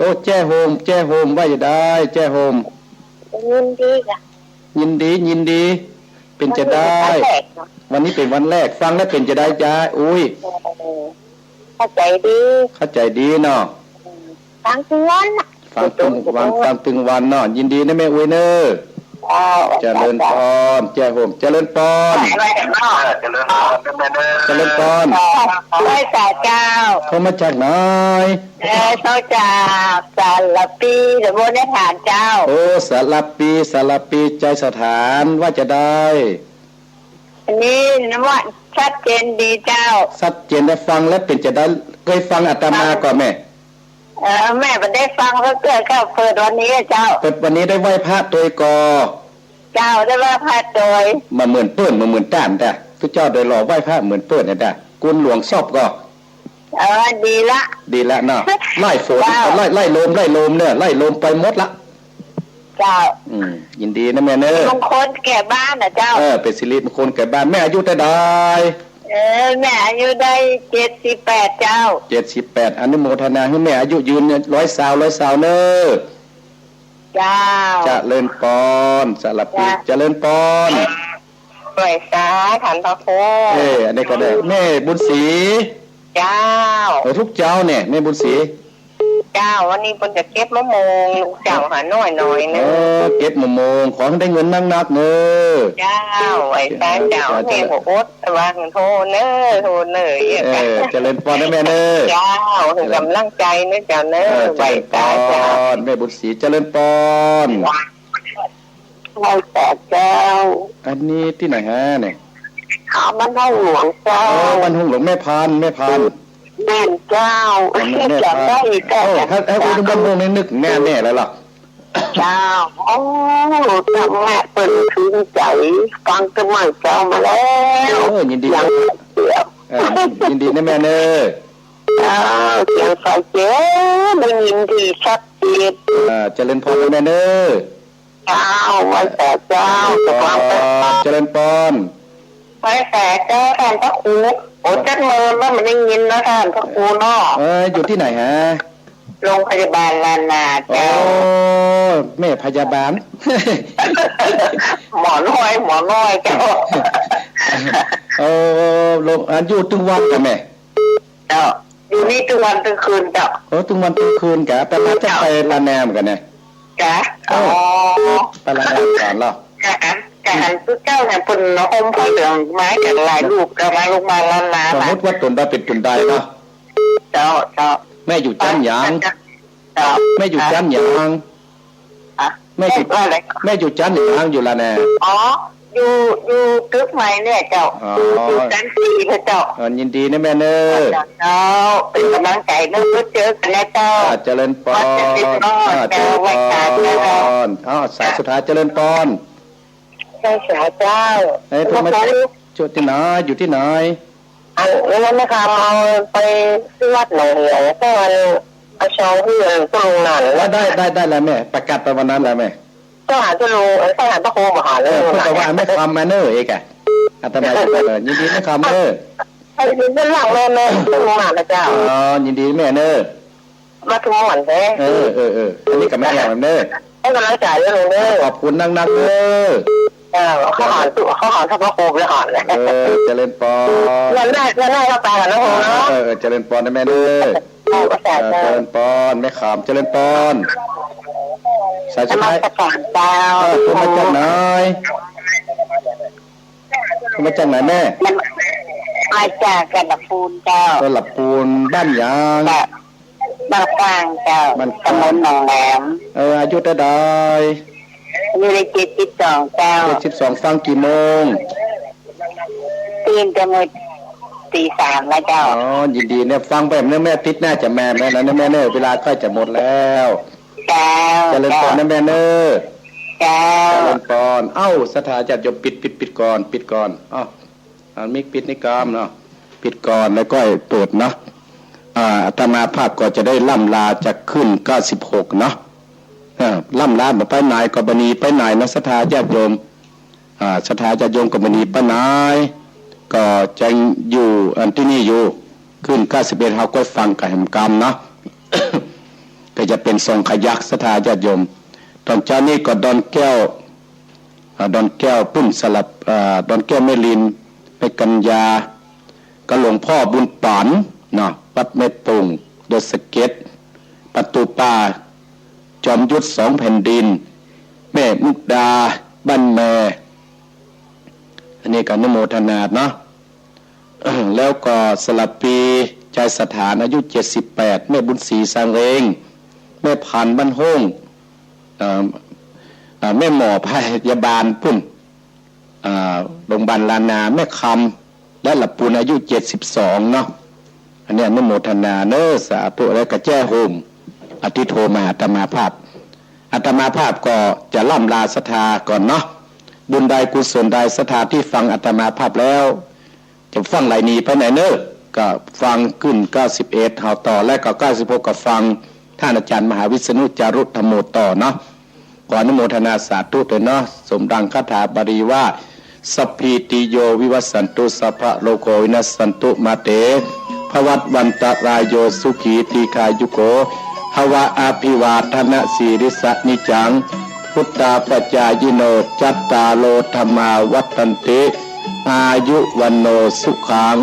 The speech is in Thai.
อ้แจ้โฮมแจ้โฮมว่าจะได้แจ้โฮมยินดีกะยินดียินดีเป็นจะได้วันนี้เป็นวันแรกฟังแล้วเป็นจะได้จ้าอุ้ยเข้าใจดีเข้าใจดีเนาะฟังถึงวันฟังตึงวันฟังตึงวันเนาะยินดีนะแม่อุ้ยเนอเจริญพรแจ้โฮมเจริญพรเจริญพรเจริญพรไม่แต่เจ้าเขามาจากไหนเขาจากสารปีหรือว่าได้ฐานเจ้าโอ้สารปีใจสถานว่าจะได้อันนี้นะว่าชัดเจนดีเจ้าชัดเจนได้ฟังแล้วเป็นจะได้เคยฟังอาตมาก่อนแม่แม่ไม่ได้ฟังก็เกิดเข้าเปิดวันนี้เจ้าเปิดวันนี้ได้ไหว้พระโดยกอเจ้าได้ไหว้พระโดยมาเหมือนเปิ้นมาเหมือนต้านแต่ทุกเจ้าโดยหล่อไหว้พระเหมือนเปิ้นเนี่ยแต่กุลหลวงชอบก็ดีละเนาะไล่ฝนไล่ลมเนี่ยไล่ลมไปหมดละเจ้ายินดีนะแม่เนอมงคลแก่บ้านนะเจ้าเป็นสิริมงคลแก่บ้านแม่อายุเท่าใดแม่อายุได้78เจ้า78อนุโมทนาให้แม่อายุยืน100 สาวเนอเจ้าเจริญพรสารพีเจริญพรปล่อยสาขันพระโคอันนี้ก็ได้แม่บุญศรีเจ้าทุกเจ้าเนี่ยแม่บุญศรีเจ้าวันนี้คนจะเก็บมะม่วงลูกเจ้าหาน้อยเนอะเก็บมะม่วงขอให้ได้เงินนักเนอะเจ้าไอ้แฟนเจ้าแม่หัวอดวางโทเนอะเจริญพรนะแม่เนอะเจ้าถึงกำลังใจนะเจ้าเนอะไว้ตาเจ้าแม่บุญศรีเจริญพรไว้แต่เจ้าอันนี้ที่ไหนฮะเนี่ยบ้านห้องหลวงเจ้าบ้านห้องหลวงแม่พานแม่เจ้าจำได้อีกแต่ถ้าคุณบ้านห้องนี้นึกแน่แล้วล่ะเจ้าโอ้จำแม่เปิดถึงใจฟังสมัยเจ้ามาแล้วยินดียินดีนะแม่เนอเจ้าเสียงไฟเจ๊มันยินดีชัดเจนเจริญพรนะแม่เนอเจ้าไว้แต่เจ้าเจริญพรไว้แต่เจ้าท่านพระครูโอ้จัดเมินว่ามันได้ยินนะท่านพระครูเนาะอยู่ที่ไหนฮะโรงพยาบาลลานาเจ้าแม่พยาบาลหมอน้อยเจ้าลงอยู่ทุกวันกับแม่เจ้าอยู่นี่ทุกวันทุกคืนเจ้าทุกวันทุกคืนกะแต่จะไปลาแนมกันเนี่ยจ้ะไปลาแนมก่อนหรอการผู้เจ้าเนี่ยเป็นอมพระเหลืองไม้กันหลายลูกกันมาลงมาล้านสมมติว่าตุนได้เป็นตุนได้เนาะเจ้าแม่อยู่จันยางแม่อยู่จันยางแม่อยู่จันยางอยู่ละแน่อยู่ตึกใหม่เนี่ยเจ้าอยู่จันทีเจ้ายินดีนะแม่เนอเจ้าเป็นกำลังใจนึกเจอกันแล้วเจ้าเจริญพรสายสุดท้ายเจริญพรเจ้าทำไมจุดที่ไหนอยู่ที่ไหนแล้วนะคะเอาไปที่วัดหนองเหวก็วันเอาชาวเพื่อนก็ลงนั่นแล้วได้แล้วแม่ประกาศไปวันนั้นแล้วแม่ก็หาจะรู้ก็หาพระโคมหาเลยพูดแต่ว่าไม่คำมาเนอเอกอะอาตมายินดีไม่คำเนอไอ้ยินดีหลังแม่ก็ลงนั่นนะเจ้ายินดีแม่เนอมาทุ่มหมันแท้อันนี้กับแม่แบบเนอให้กำลังใจเลยเนอขอบคุณนักเนอเขาหอนทัพพระโคมเลยหอนเลยเจริญปอนเงินได้เข้าไปกันนะโหเนาะเจริญปอนนะแม่เนอเจริญปอนแม่ขามเจริญปอนสายสุดท้ายคุณมาจากไหนแม่มาจากกระดับปูนเจ้ากระดับปูนบ้านยางบ้านกลางเจ้าตำบลหนองแหลมอายุเท่าใดอยู่ใน72เจ้า72ฟังกี่โมงตื่นแต่มื้อตี 3แล้วเจ้ายินดีเนี่ยฟังไปแม่ติดหน้าจะแม่แล้วนะแม่เนอเวลาใกล้จะหมดแล้วเจริญพรนะแม่เนอเจริญพรสถาจัดยมปิดก่อนมิกปิดนิกรรมเนาะปิดก่อนแล้วก็เปิดเนาะอาตมาภาพก็จะได้ล่ำลาจะขึ้น96เนาะล่ำลาไปไหนก็บณีไปไหนนะสถาญาติโยมสถาญาติโยมก็บณีไปไหนก็จะอยู่ที่นี่อยู่ขึ้น91เฮาก็ฟังกับแห่งกรรมเนาะ ก็จะเป็นทรงขยักศรัทธาญาติโยมตอนเช้านี้ก็ดอนแก้วปุ้นสลับดอนแก้วแม่ลินแม่กัญญาก็หลวงพ่อบุญปานเนาะวัดแม่ตุงเดอะสเก็ตประตูป่าจอมยุทธสองแผ่นดินแม่มุกดาบ้านแม่อันนี้ก็อนุโมทนาเนาะ แล้วก็สลับปีใจสถานอายุ78แม่บุญศรีสร้างเองแม่พันบ้านห้องแม่หมอพยาบาลปุ่นโรงพยาบาลลานาแม่คำและหลับปูนอายุ72เนาะอันนี้อนุโมทนาเนอะสาธุแล้วก็แจ้โฮมอธิโทมาอาตมาภาพก็จะล่ำลาศรัทธาก่อนเนาะบุญใดกุศลใดศรัทธาที่ฟังอาตมาภาพแล้วจะฟังไหลนี้ไปไหนเนอะก็ฟังขึ้น91เฮาต่อและก็96ก็ฟังท่านอาจารย์มหาวิษณุจารุธรรมโมต่อเนาะขออนุโมทนาสาธุด้วยเนาะสมดังคาถาบาลีว่าสัพพิติโยวิวัสสันตุสัพพะโลโกวินัสสันตุมาเตภวัตวันตรายโยสุขีทีคายุโกภวะอาภิวาทนะสีริสนิจังพุทธาปัจจายโนจัตตาโลธรรมาวัฏันติอายุวันโนสุขัง